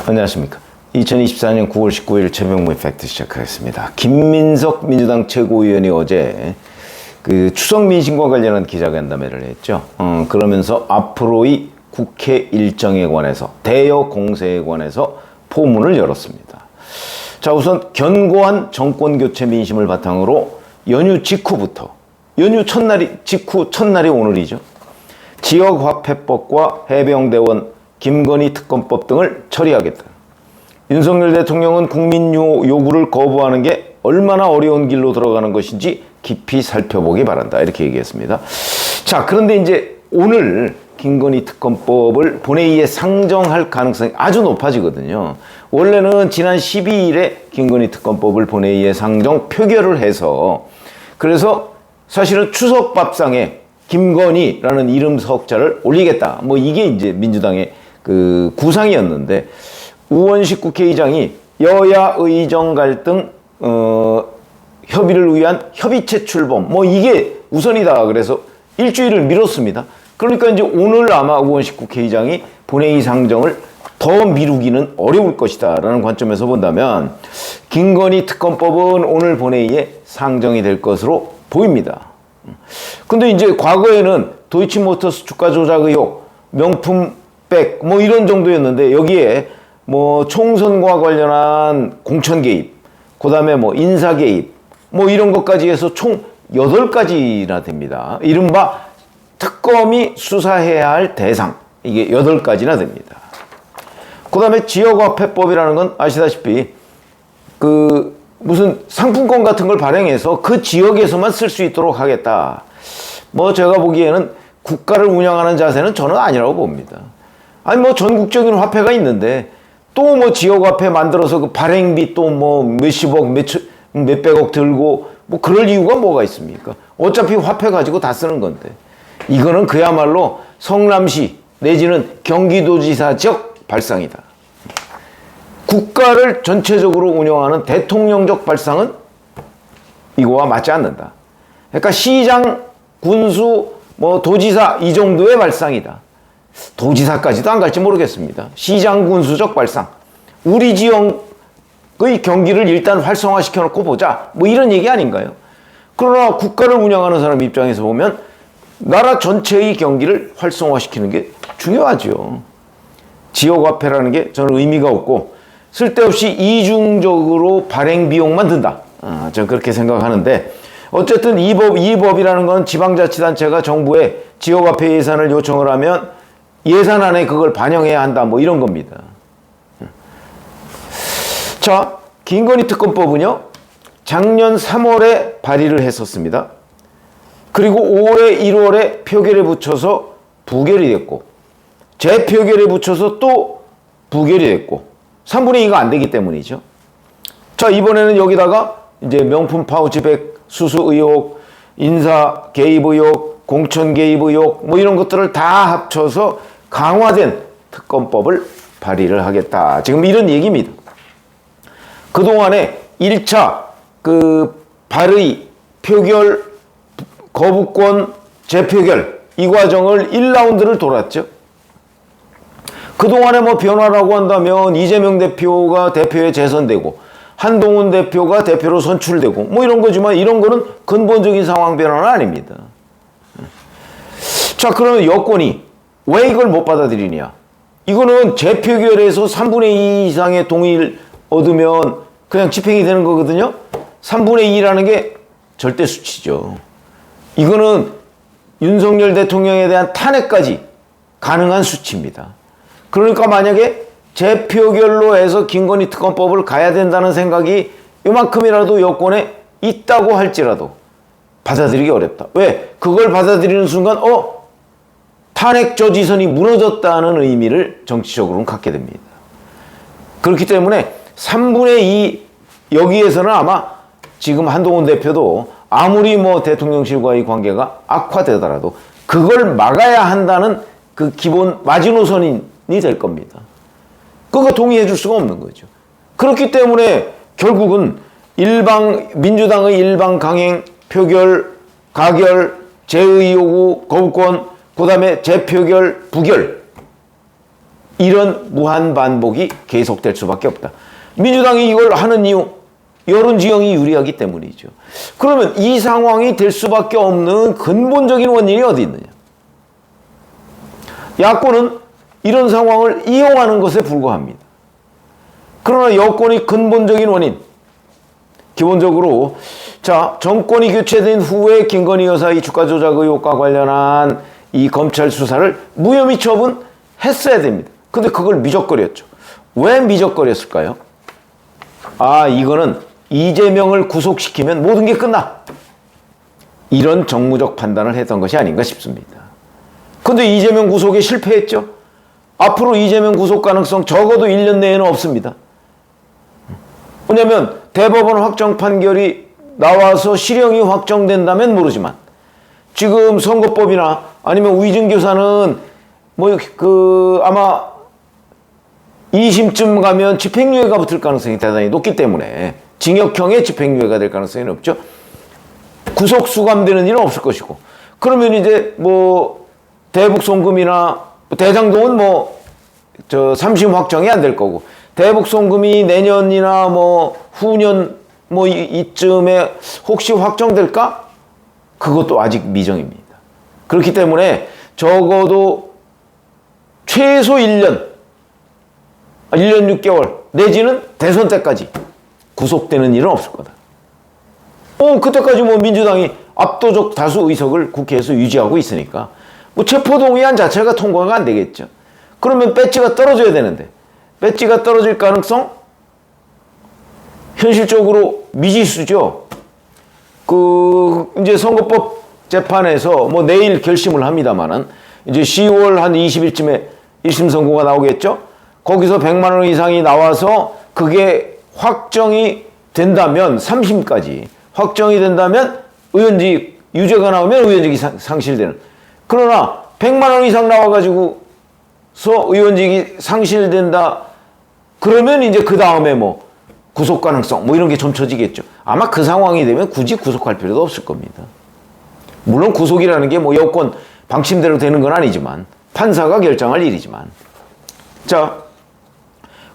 안녕하십니까. 2024년 9월 19일 최병무의 팩트 시작하겠습니다. 김민석 민주당 최고위원이 어제 그 추석 민심과 관련한 기자간담회를 했죠. 그러면서 앞으로의 국회 일정에 관해서, 대여 공세에 관해서 포문을 열었습니다. 자, 우선 견고한 정권교체 민심을 바탕으로 연휴 직후부터, 직후 첫날이 오늘이죠. 지역화폐법과 해병대원 김건희 특검법 등을 처리하겠다. 윤석열 대통령은 국민 요구를 거부하는 게 얼마나 어려운 길로 들어가는 것인지 깊이 살펴보기 바란다. 이렇게 얘기했습니다. 자, 그런데 이제 오늘 김건희 특검법을 본회의에 상정할 가능성이 아주 높아지거든요. 원래는 지난 12일에 김건희 특검법을 본회의에 상정 표결을 해서, 그래서 사실은 추석 밥상에 김건희라는 이름 석자를 올리겠다. 뭐 이게 이제 민주당의 그 구상이었는데, 우원식 국회의장이 여야 의정 갈등 협의를 위한 협의체 출범, 뭐 이게 우선이다. 그래서 일주일을 미뤘습니다. 그러니까 이제 오늘 아마 우원식 국회의장이 본회의 상정을 더 미루기는 어려울 것이다 라는 관점에서 본다면 김건희 특검법은 오늘 본회의에 상정이 될 것으로 보입니다. 근데 이제 과거에는 도이치모터스 주가 조작 의혹, 명품백 뭐 이런 정도였는데, 여기에 뭐 총선과 관련한 공천 개입, 그 다음에 뭐 인사 개입, 뭐 이런 것까지 해서 총 8가지나 됩니다. 이른바 특검이 수사해야 할 대상, 이게 8가지나 됩니다. 그 다음에 지역화폐법이라는 건 아시다시피 그 무슨 상품권 같은 걸 발행해서 그 지역에서만 쓸 수 있도록 하겠다. 뭐 제가 보기에는 국가를 운영하는 자세는 저는 아니라고 봅니다. 아니 뭐 전국적인 화폐가 있는데 또 뭐 지역화폐 만들어서 그 발행비 또 뭐 몇십억, 몇백억 들고 뭐 그럴 이유가 뭐가 있습니까? 어차피 화폐 가지고 다 쓰는 건데. 이거는 그야말로 성남시 내지는 경기도지사적 발상이다. 국가를 전체적으로 운영하는 대통령적 발상은 이거와 맞지 않는다. 그러니까 시장, 군수, 뭐 도지사 이 정도의 발상이다. 도지사까지도 안 갈지 모르겠습니다. 시장, 군수적 발상. 우리 지역의 경기를 일단 활성화시켜 놓고 보자. 뭐 이런 얘기 아닌가요? 그러나 국가를 운영하는 사람 입장에서 보면 나라 전체의 경기를 활성화시키는 게 중요하죠. 지역화폐라는 게 저는 의미가 없고 쓸데없이 이중적으로 발행 비용만 든다. 저는 그렇게 생각하는데, 어쨌든 이 법이라는 건 지방자치단체가 정부에 지역화폐 예산을 요청을 하면 예산안에 그걸 반영해야 한다. 뭐 이런 겁니다. 자, 김건희 특검법은요, 작년 3월에 발의를 했었습니다. 그리고 올해 1월에 표결에 붙여서 부결이 됐고, 재표결에 붙여서 또 부결이 됐고, 3분의 2가 안 되기 때문이죠. 자, 이번에는 여기다가 이제 명품 파우치백 수수 의혹, 인사 개입 의혹, 공천 개입 의혹, 뭐 이런 것들을 다 합쳐서 강화된 특검법을 발의를 하겠다. 지금 이런 얘기입니다. 그동안에 1차 그 발의, 표결, 거부권, 재표결 이 과정을 1라운드를 돌았죠. 그동안에 뭐 변화라고 한다면 이재명 대표가 대표에 재선되고 한동훈 대표가 대표로 선출되고 뭐 이런 거지만, 이런 거는 근본적인 상황 변화는 아닙니다. 자, 그러면 여권이 왜 이걸 못 받아들이냐? 이거는 재표결에서 3분의 2 이상의 동의를 얻으면 그냥 집행이 되는 거거든요. 3분의 2라는 게 절대 수치죠. 이거는 윤석열 대통령에 대한 탄핵까지 가능한 수치입니다. 그러니까 만약에 재표결로 해서 김건희 특검법을 가야 된다는 생각이 이만큼이라도 여권에 있다고 할지라도 받아들이기 어렵다. 왜? 그걸 받아들이는 순간 탄핵 저지선이 무너졌다는 의미를 정치적으로는 갖게 됩니다. 그렇기 때문에 3분의 2 여기에서는 아마 지금 한동훈 대표도 아무리 뭐 대통령실과의 관계가 악화되더라도 그걸 막아야 한다는 그 기본 마지노선이 될 겁니다. 그거 동의해 줄 수가 없는 거죠. 그렇기 때문에 결국은 민주당의 일방 강행, 표결, 가결, 재의 요구, 거부권, 그 다음에 재표결, 부결, 이런 무한 반복이 계속될 수밖에 없다. 민주당이 이걸 하는 이유, 여론 지형이 유리하기 때문이죠. 그러면 이 상황이 될 수밖에 없는 근본적인 원인이 어디 있느냐? 야권은 이런 상황을 이용하는 것에 불과합니다. 그러나 여권이 근본적인 원인, 기본적으로 자, 정권이 교체된 후에 김건희 여사의 주가 조작 의혹과 관련한 이 검찰 수사를 무혐의 처분했어야 됩니다. 근데 그걸 미적거렸죠. 왜 미적거렸을까요? 아, 이거는 이재명을 구속시키면 모든 게 끝나. 이런 정무적 판단을 했던 것이 아닌가 싶습니다. 근데 이재명 구속에 실패했죠. 앞으로 이재명 구속 가능성 적어도 1년 내에는 없습니다. 왜냐하면 대법원 확정 판결이 나와서 실형이 확정된다면 모르지만 지금 선거법이나 아니면 위증교사는 아마 2심쯤 가면 집행유예가 붙을 가능성이 대단히 높기 때문에 징역형의 집행유예가 될 가능성이 높죠. 구속 수감되는 일은 없을 것이고, 그러면 이제 대북 송금이나 대장동은 3심 확정이 안 될 거고, 대북 송금이 내년이나 후년 이쯤에 혹시 확정될까? 그것도 아직 미정입니다. 그렇기 때문에 적어도 최소 1년 6개월 내지는 대선 때까지 구속되는 일은 없을 거다. 그때까지 민주당이 압도적 다수 의석을 국회에서 유지하고 있으니까 체포동의안 자체가 통과가 안 되겠죠. 그러면 배지가 떨어져야 되는데 배지가 떨어질 가능성? 현실적으로 미지수죠. 이제 선거법 재판에서 내일 결심을 합니다만은 이제 10월 한 20일쯤에 1심 선고가 나오겠죠. 거기서 100만 원 이상이 나와서 그게 확정이 된다면 3심까지 확정이 된다면 의원직 유죄가 나오면 의원직이 상실되는. 그러나 100만 원 이상 나와가지고서 의원직이 상실된다. 그러면 이제 그 다음에 구속 가능성 이런 게 점쳐지겠죠. 아마 그 상황이 되면 굳이 구속할 필요도 없을 겁니다. 물론 구속이라는 게 여권 방침대로 되는 건 아니지만 판사가 결정할 일이지만. 자,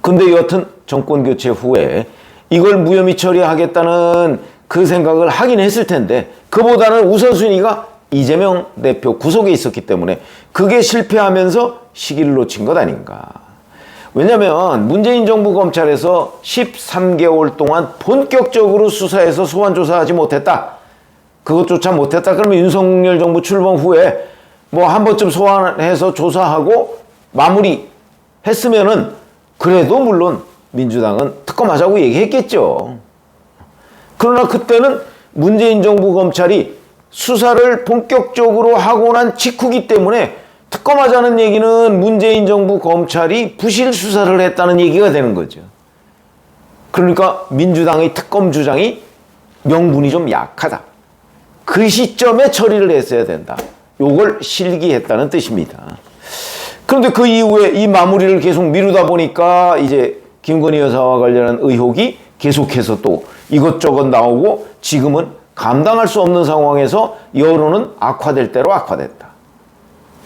근데 여하튼 정권 교체 후에 이걸 무혐의 처리하겠다는 그 생각을 하긴 했을 텐데 그보다는 우선순위가 이재명 대표 구속에 있었기 때문에 그게 실패하면서 시기를 놓친 것 아닌가. 왜냐하면 문재인 정부 검찰에서 13개월 동안 본격적으로 수사해서 소환 조사하지 못했다. 그것조차 못했다. 그러면 윤석열 정부 출범 후에 한 번쯤 소환해서 조사하고 마무리 했으면은 그래도 물론 민주당은 특검하자고 얘기했겠죠. 그러나 그때는 문재인 정부 검찰이 수사를 본격적으로 하고 난 직후기 때문에 특검하자는 얘기는 문재인 정부 검찰이 부실 수사를 했다는 얘기가 되는 거죠. 그러니까 민주당의 특검 주장이 명분이 좀 약하다. 그 시점에 처리를 했어야 된다. 요걸 실기했다는 뜻입니다. 그런데 그 이후에 이 마무리를 계속 미루다 보니까 이제 김건희 여사와 관련한 의혹이 계속해서 또 이것저것 나오고 지금은 감당할 수 없는 상황에서 여론은 악화될 대로 악화됐다.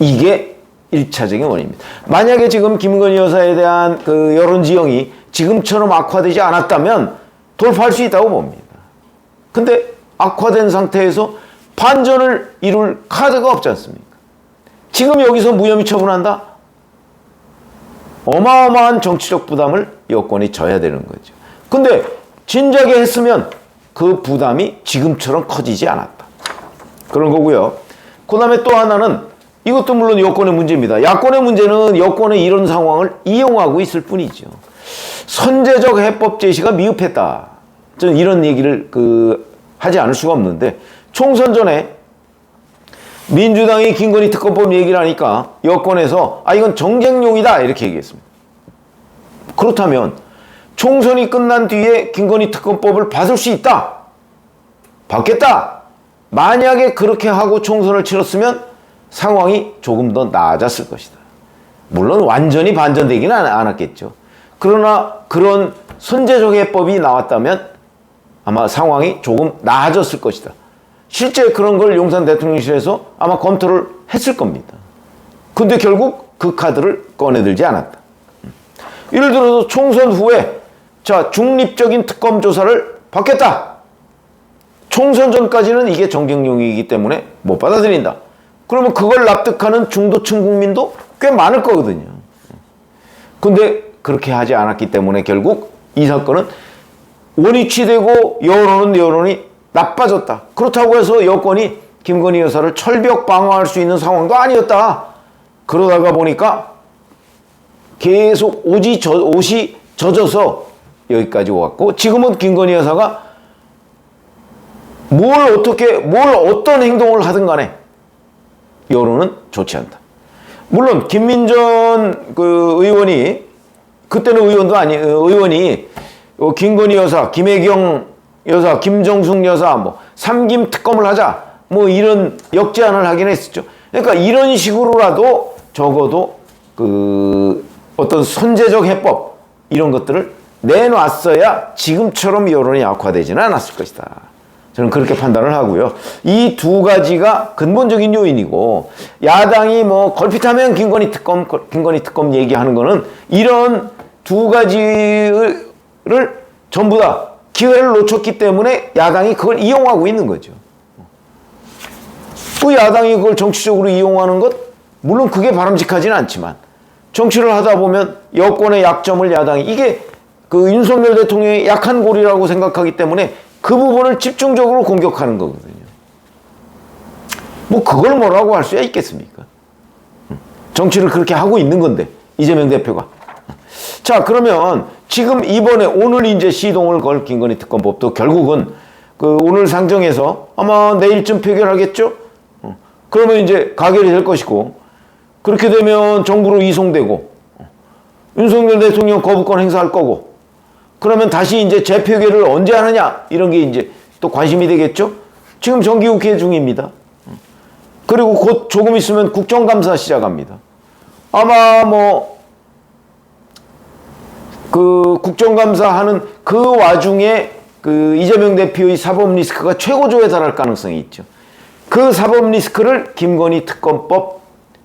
이게 1차적인 원인입니다. 만약에 지금 김건희 여사에 대한 그 여론 지형이 지금처럼 악화되지 않았다면 돌파할 수 있다고 봅니다. 근데 악화된 상태에서 반전을 이룰 카드가 없지 않습니까? 지금 여기서 무혐의 처분한다? 어마어마한 정치적 부담을 여권이 져야 되는 거죠. 근데 진작에 했으면 그 부담이 지금처럼 커지지 않았다. 그런 거고요. 그 다음에 또 하나는 이것도 물론 여권의 문제입니다. 야권의 문제는 여권의 이런 상황을 이용하고 있을 뿐이죠. 선제적 해법 제시가 미흡했다. 저는 이런 얘기를 하지 않을 수가 없는데 총선 전에 민주당이 김건희 특검법 얘기를 하니까 여권에서 이건 정쟁용이다 이렇게 얘기했습니다. 그렇다면 총선이 끝난 뒤에 김건희 특검법을 받을 수 있다. 받겠다. 만약에 그렇게 하고 총선을 치렀으면 상황이 조금 더 나아졌을 것이다. 물론 완전히 반전되기는 않았겠죠. 그러나 그런 선제적 해법이 나왔다면 아마 상황이 조금 나아졌을 것이다. 실제 그런 걸 용산 대통령실에서 아마 검토를 했을 겁니다. 근데 결국 그 카드를 꺼내들지 않았다. 예를 들어서 총선 후에 자, 중립적인 특검 조사를 받겠다. 총선 전까지는 이게 정쟁용이기 때문에 못 받아들인다. 그러면 그걸 납득하는 중도층 국민도 꽤 많을 거거든요. 근데 그렇게 하지 않았기 때문에 결국 이 사건은 원위치되고 여론이 나빠졌다. 그렇다고 해서 여권이 김건희 여사를 철벽 방어할 수 있는 상황도 아니었다. 그러다가 보니까 계속 옷이 젖어서 여기까지 왔고, 지금은 김건희 여사가 어떤 행동을 하든 간에 여론은 좋지 않다. 물론 김민전 그 의원이, 그때는 의원이 김건희 여사, 김혜경 여사, 김정숙 여사 뭐 삼김 특검을 하자 뭐 이런 역제안을 하긴 했었죠. 그러니까 이런 식으로라도 적어도 그 어떤 선제적 해법 이런 것들을 내놨어야 지금처럼 여론이 악화되지는 않았을 것이다. 저는 그렇게 판단을 하고요. 이 두 가지가 근본적인 요인이고, 야당이 뭐 걸핏하면 김건희 특검 얘기하는 거는 이런 두 가지를 전부 다 기회를 놓쳤기 때문에 야당이 그걸 이용하고 있는 거죠. 그 야당이 그걸 정치적으로 이용하는 것, 물론 그게 바람직하지는 않지만 정치를 하다 보면 여권의 약점을 야당이, 이게 그 윤석열 대통령의 약한 고리라고 생각하기 때문에 그 부분을 집중적으로 공격하는 거거든요. 뭐 그걸 뭐라고 할 수야 있겠습니까? 정치를 그렇게 하고 있는 건데, 이재명 대표가. 자, 그러면 지금 이번에 오늘 이제 시동을 걸 김건희 특검법도 결국은 그 오늘 상정해서 아마 내일쯤 표결하겠죠? 그러면 이제 가결이 될 것이고, 그렇게 되면 정부로 이송되고 윤석열 대통령 거부권 행사할 거고, 그러면 다시 이제 재표결을 언제 하느냐 이런 게 이제 또 관심이 되겠죠. 지금 정기국회 중입니다. 그리고 곧 조금 있으면 국정감사 시작합니다. 아마 뭐 그 국정감사 하는 그 와중에 그 이재명 대표의 사법 리스크가 최고조에 달할 가능성이 있죠. 그 사법 리스크를 김건희 특검법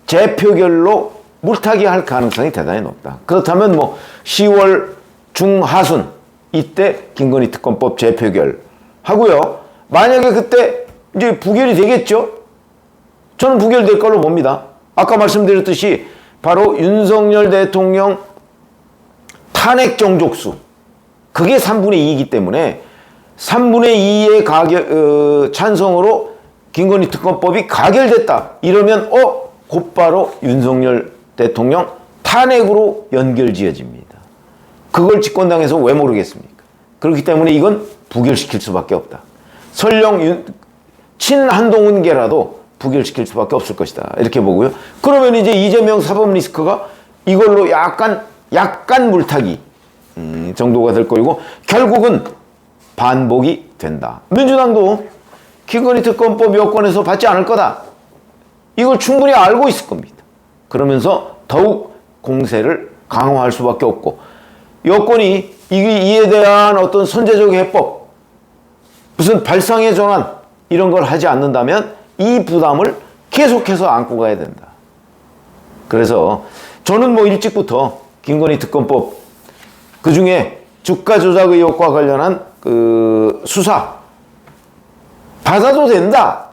재표결로 물타기 할 가능성이 대단히 높다. 그렇다면 뭐 10월 중하순 이때 김건희 특검법 재표결 하고요. 만약에 그때 이제 부결이 되겠죠? 저는 부결될 걸로 봅니다. 아까 말씀드렸듯이 바로 윤석열 대통령 탄핵 정족수, 그게 3분의 2이기 때문에 3분의 2의 찬성으로 김건희 특검법이 가결됐다. 이러면 곧바로 윤석열 대통령 탄핵으로 연결지어집니다. 그걸 집권당에서 왜 모르겠습니까? 그렇기 때문에 이건 부결시킬 수밖에 없다. 설령 친한동훈계라도 부결시킬 수밖에 없을 것이다. 이렇게 보고요. 그러면 이제 이재명 사법 리스크가 이걸로 약간 물타기 정도가 될 거고, 결국은 반복이 된다. 민주당도 김건희 특검법 여권에서 받지 않을 거다. 이걸 충분히 알고 있을 겁니다. 그러면서 더욱 공세를 강화할 수밖에 없고, 여권이 이에 대한 어떤 선제적 해법, 무슨 발상의 전환 이런 걸 하지 않는다면 이 부담을 계속해서 안고 가야 된다. 그래서 저는 뭐 일찍부터 김건희 특검법, 그중에 주가 조작 의혹과 관련한 그 수사 받아도 된다,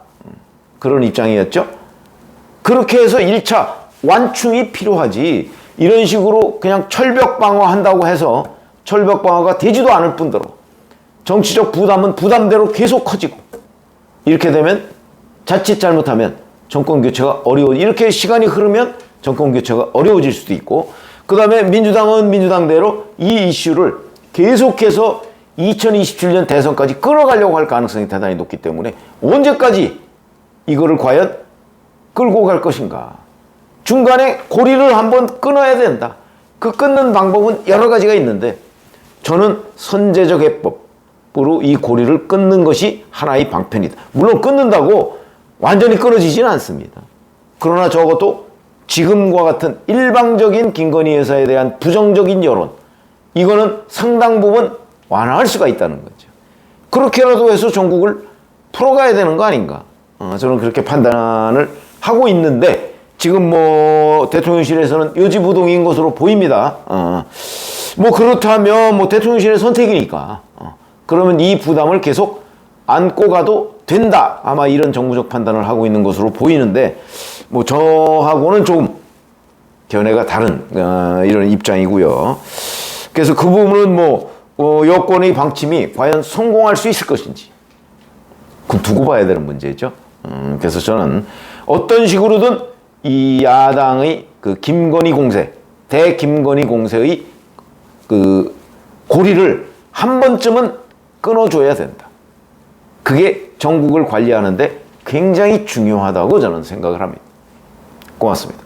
그런 입장이었죠. 그렇게 해서 1차 완충이 필요하지, 이런 식으로 그냥 철벽 방어한다고 해서 철벽 방어가 되지도 않을 뿐더러 정치적 부담은 부담대로 계속 커지고, 이렇게 되면 자칫 잘못하면 정권 교체가 이렇게 시간이 흐르면 정권 교체가 어려워질 수도 있고, 그 다음에 민주당은 민주당대로 이 이슈를 계속해서 2027년 대선까지 끌어가려고 할 가능성이 대단히 높기 때문에 언제까지 이거를 과연 끌고 갈 것인가. 중간에 고리를 한번 끊어야 된다. 그 끊는 방법은 여러 가지가 있는데, 저는 선제적 해법으로 이 고리를 끊는 것이 하나의 방편이다. 물론 끊는다고 완전히 끊어지지는 않습니다. 그러나 적어도 지금과 같은 일방적인 김건희 여사에 대한 부정적인 여론, 이거는 상당 부분 완화할 수가 있다는 거죠. 그렇게라도 해서 전국을 풀어가야 되는 거 아닌가. 저는 그렇게 판단을 하고 있는데, 지금 뭐 대통령실에서는 요지부동인 것으로 보입니다. 뭐 그렇다면 뭐 대통령실의 선택이니까 그러면 이 부담을 계속 안고 가도 된다. 아마 이런 정무적 판단을 하고 있는 것으로 보이는데 뭐 저하고는 조금 견해가 다른 이런 입장이고요. 그래서 그 부분은 뭐 여권의 방침이 과연 성공할 수 있을 것인지 그 두고 봐야 되는 문제죠. 그래서 저는 어떤 식으로든 이 야당의 그 김건희 공세, 대김건희 공세의 그 고리를 한 번쯤은 끊어줘야 된다. 그게 전국을 관리하는데 굉장히 중요하다고 저는 생각을 합니다. 고맙습니다.